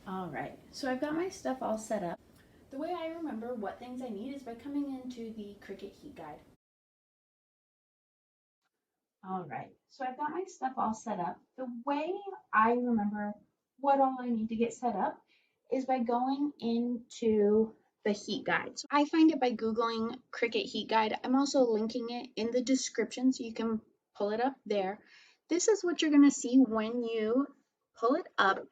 All right, so I've got my stuff all set up. The way I remember what things I need is by coming into the Cricut Heat Guide. All right, so I've got my stuff all set up. The way I remember what all I need to get set up is by going into the heat guide. So I find it by Googling Cricut Heat Guide. I'm also linking it in the description so you can pull it up there. This is what you're going to see when you pull it up.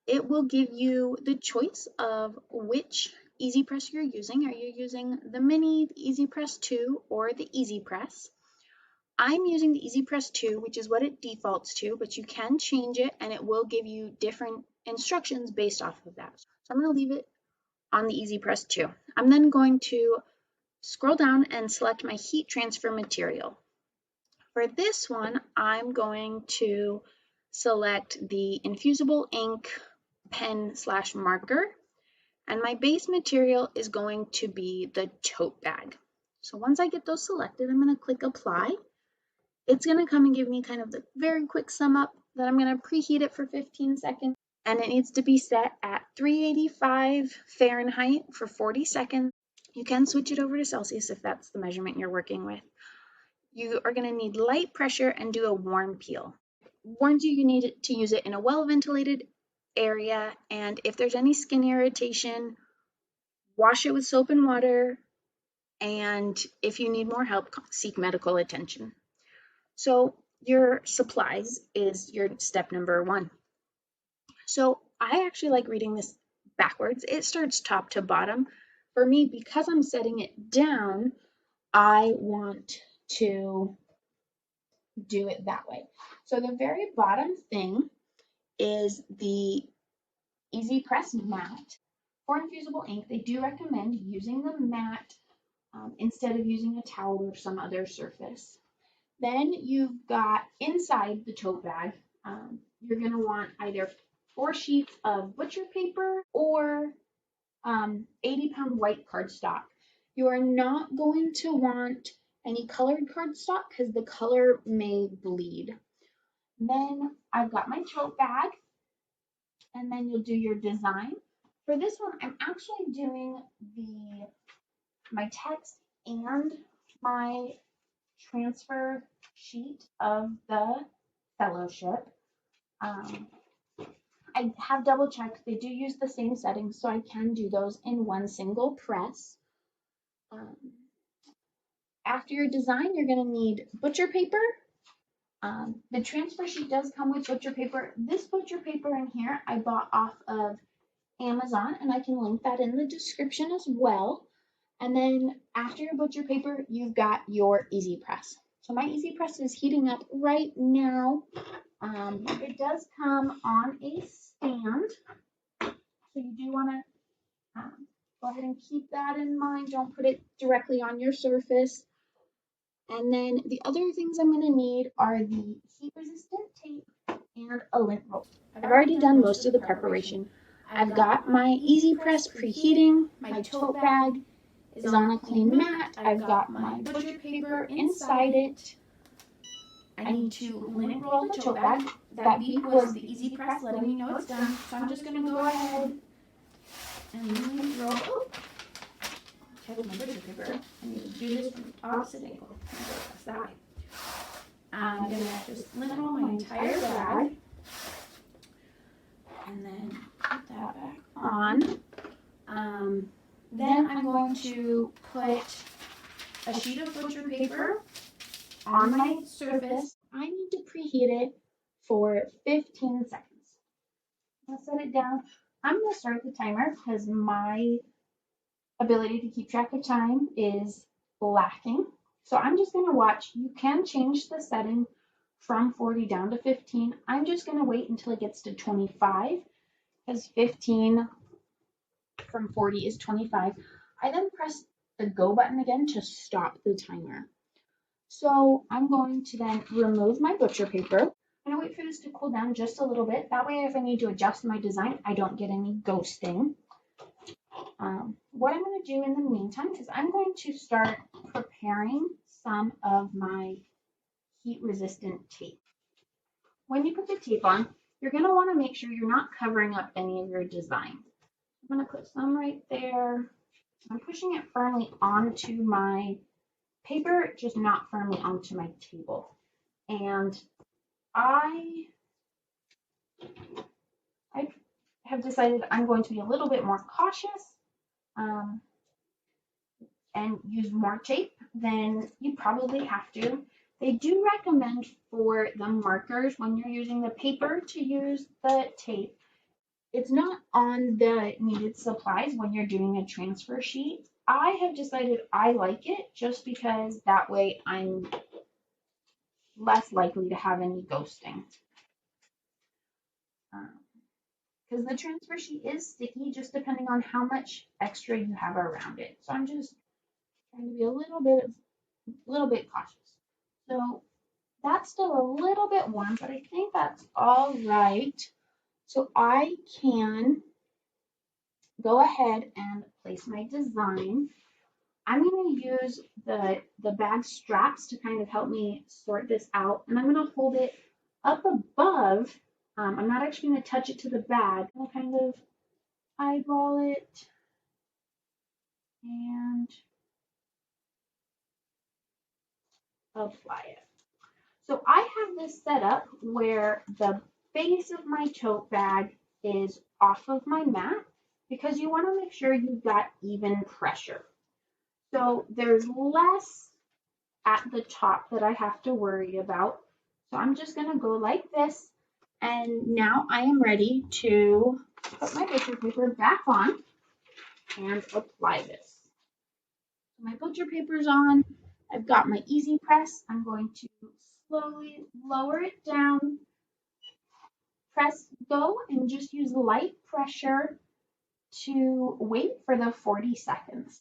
It will give you the choice of which Easy Press you're using. Are you using the Mini, the Easy Press 2, or the Easy Press? I'm using the Easy Press 2, which is what it defaults to, but you can change it and it will give you different instructions based off of that. So I'm going to leave it on the Easy Press 2. I'm then going to scroll down and select my heat transfer material. For this one, I'm going to select the Infusible Ink pen/marker, and my base material is going to be the tote bag. So once I get those selected, I'm going to click apply. It's going to come and give me kind of the very quick sum up that I'm going to preheat it for 15 seconds, and it needs to be set at 385 Fahrenheit for 40 seconds. You can switch it over to Celsius if that's the measurement you're working with. You are going to need light pressure and do a warm peel. Warns you need to use it in a well-ventilated area, and if there's any skin irritation, wash it with soap and water, and if you need more help, seek medical attention. So your supplies is your step number 1. So I actually like reading this backwards. It starts top to bottom. For me, because I'm setting it down, I want to do it that way. So the very bottom thing is the Easy Press mat. For Infusible Ink, they do recommend using the mat instead of using a towel or some other surface. Then you've got inside the tote bag, you're going to want either 4 sheets of butcher paper or 80-pound white cardstock. You are not going to want any colored cardstock because the color may bleed. Then I've got my tote bag, and then you'll do your design. For this one, I'm actually doing my text and my transfer sheet of the fellowship. I have double checked. They do use the same settings, so I can do those in one single press. After your design, you're going to need butcher paper. The transfer sheet does come with butcher paper. This butcher paper in here I bought off of Amazon, and I can link that in the description as well. And then after your butcher paper, you've got your Easy Press. So my Easy Press is heating up right now. It does come on a stand, so you do want to go ahead and keep that in mind. Don't put it directly on your surface. And then the other things I'm going to need are the heat-resistant tape and a lint roll. I've already done most of the preparation. I've got my Easy Press preheating, my tote bag is on a clean mat, I've got my butcher paper inside it. I need to lint roll the tote bag. That beep was the Easy Press letting me know it's done. So I'm just going to go ahead and lint roll. Oh, check my butcher paper. I need to do this from the opposite angle. That way. I'm going to just lint roll my entire bag. And then put that back on. Then I'm going to put a sheet of butcher paper on my surface. I need to preheat it for 15 seconds. I'll set it down. I'm going to start the timer because my ability to keep track of time is lacking. So I'm just going to watch. You can change the setting from 40 down to 15. I'm just going to wait until it gets to 25 because 15 from 40 is 25. I then press the go button again to stop the timer. So I'm going to then remove my butcher paper. I'm going to wait for this to cool down just a little bit. That way if I need to adjust my design, I don't get any ghosting. What I'm going to do in the meantime is I'm going to start preparing some of my heat-resistant tape. When you put the tape on, you're going to want to make sure you're not covering up any of your design. I'm going to put some right there. I'm pushing it firmly onto my paper, just not firmly onto my table. And I have decided I'm going to be a little bit more cautious and use more tape than you probably have to. They do recommend for the markers when you're using the paper to use the tape. It's not on the needed supplies when you're doing a transfer sheet. I have decided I like it just because that way I'm less likely to have any ghosting. Because the transfer sheet is sticky just depending on how much extra you have around it. So I'm just trying to be a little bit cautious. So that's still a little bit warm, but I think that's all right. So I can go ahead and place my design. I'm going to use the bag straps to kind of help me sort this out, and I'm going to hold it up above. I'm not actually going to touch it to the bag. I'll kind of eyeball it and apply it. So I have this set up where the base of my tote bag is off of my mat because you want to make sure you've got even pressure. So there's less at the top that I have to worry about. So I'm just going to go like this. And now I am ready to put my butcher paper back on and apply this. My butcher paper's on. I've got my easy press. I'm going to slowly lower it down, press go, and just use light pressure to wait for the 40 seconds.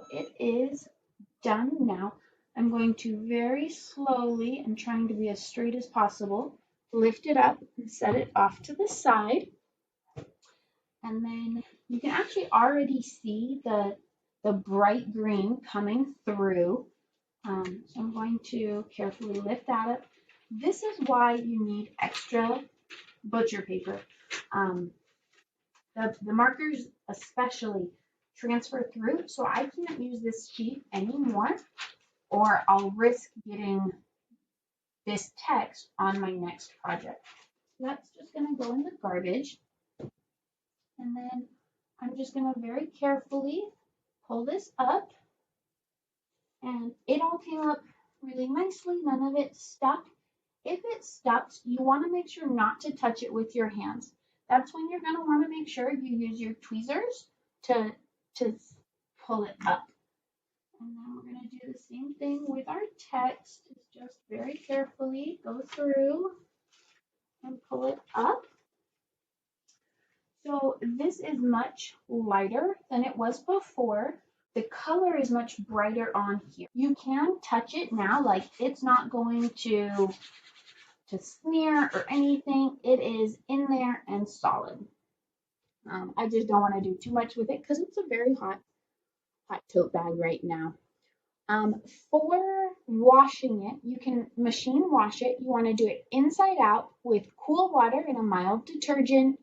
It is done now. I'm going to very slowly, and trying to be as straight as possible, lift it up and set it off to the side. And then you can actually already see the bright green coming through. So I'm going to carefully lift that up. This is why you need extra butcher paper. The markers especially transfer through, so I can't use this sheet anymore, or I'll risk getting this text on my next project. That's just going to go in the garbage. And then I'm just going to very carefully pull this up. And it all came up really nicely. None of it stuck. If it stuck, you want to make sure not to touch it with your hands. That's when you're going to want to make sure you use your tweezers to pull it up. And then we're going to do the same thing with our text. Just very carefully go through and pull it up. So this is much lighter than it was before. The color is much brighter on here. You can touch it now, like it's not going to smear or anything. It is in there and solid. I just don't want to do too much with it because it's a very hot tote bag right now. For washing it, you can machine wash it. You want to do it inside out with cool water and a mild detergent.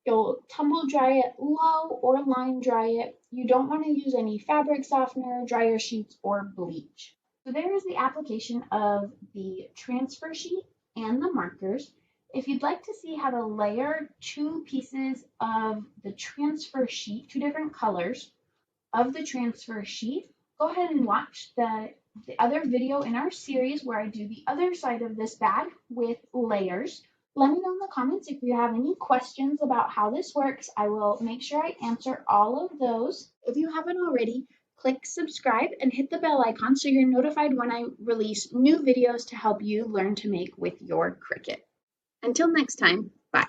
You'll tumble dry it low or line dry it. You don't want to use any fabric softener, dryer sheets, or bleach. So there is the application of the transfer sheet and the markers. If you'd like to see how to layer two pieces of the transfer sheet, two different colors of the transfer sheet, go ahead and watch the other video in our series where I do the other side of this bag with layers. Let me know in the comments if you have any questions about how this works. I will make sure I answer all of those. If you haven't already, click subscribe and hit the bell icon so you're notified when I release new videos to help you learn to make with your Cricut. Until next time, bye.